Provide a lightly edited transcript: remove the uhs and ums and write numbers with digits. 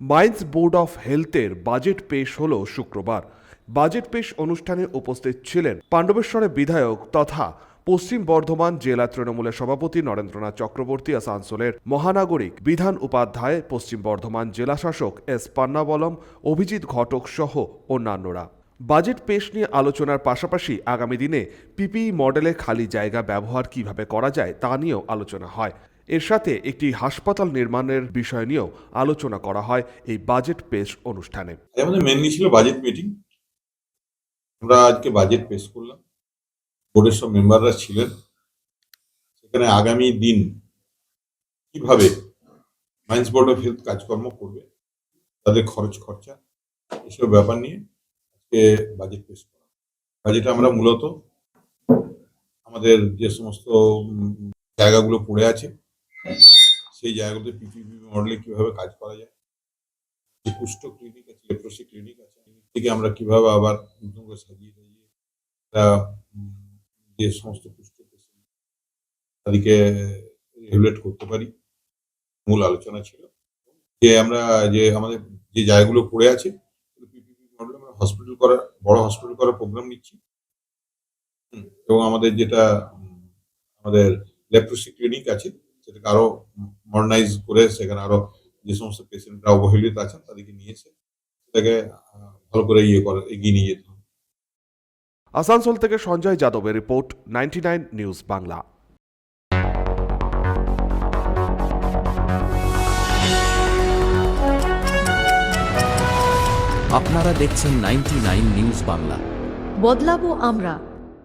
Mines board of হেলথের budget পেশ হল শুক্রবার। বাজেট পেশ অনুষ্ঠানে উপস্থিত ছিলেন পাণ্ডবেশ্বরের বিধায়ক তথা পশ্চিম বর্ধমান জেলা তৃণমূলের সভাপতি নরেন্দ্রনাথ চক্রবর্তী, আসানসোলের মহানাগরিক বিধান উপাধ্যায়, পশ্চিম বর্ধমান জেলা শাসক এস পান্নাবলম, অভিজিৎ ঘটক সহ অন্যান্যরা। বাজেট পেশ নিয়ে আলোচনার পাশাপাশি আগামী দিনে পিপিই মডেলে খালি জায়গা ব্যবহার কিভাবে করা যায় তা নিয়েও আলোচনা হয়। এর সাথে একটি হাসপাতাল নির্মাণের বিষয় নিয়েও আলোচনা করা হয় এই বাজেট পেশ অনুষ্ঠানে। আমাদের মেনলি ছিল বাজেট মিটিং। আমরা আজকে বাজেট পেশ করলাম, বোর্ডের সব মেম্বাররা ছিলেন। সেখানে আগামী দিন কিভাবে মাইন্স বোর্ড অফ হেলথ কাজকর্ম করবে, তাদের খরচা এসব ব্যাপার নিয়ে আজকে বাজেট পেশ করা। বাজেটে আমরা মূলত আমাদের যে সমস্ত জায়গাগুলো পড়ে আছে সেই জায়গাগুলোতে পিপিপি মডেলে কিভাবে কাজ করা যায়, যে কুষ্ঠ ক্লিনিক আছে, লেপ্রোসি ক্লিনিক আছে, থেকে আমরা কিভাবে আবার নতুন করে সাজিয়ে যে সমস্ত কুষ্ঠ পেশেন্ট তাদেরকে রেগুলেট করতে পারি, মূল আলোচনা ছিল। যে আমরা যে আমাদের যে জায়গাগুলো পড়ে আছে পিপিপি মডেলে আমরা বড় হসপিটাল করার প্রোগ্রাম নিচ্ছি। এবং আমাদের যেটা আমাদের লেপ্রোসি ক্লিনিক আছে সেটাকে আরো মডার্নাইজ করে সেখানে আরো যে সমস্ত পেশেন্টরা অবহেলিত আছেন তাদেরকে নিয়ে এসে সেটাকে ভালো করে এগিয়ে নিয়ে যেতে হবে। আসানসোল থেকে সঞ্জয় যাদবের রিপোর্ট, 99 নিউজ বাংলা। আপনারা দেখছেন 99 নিউজ বাংলা। বদলাবো আমরা।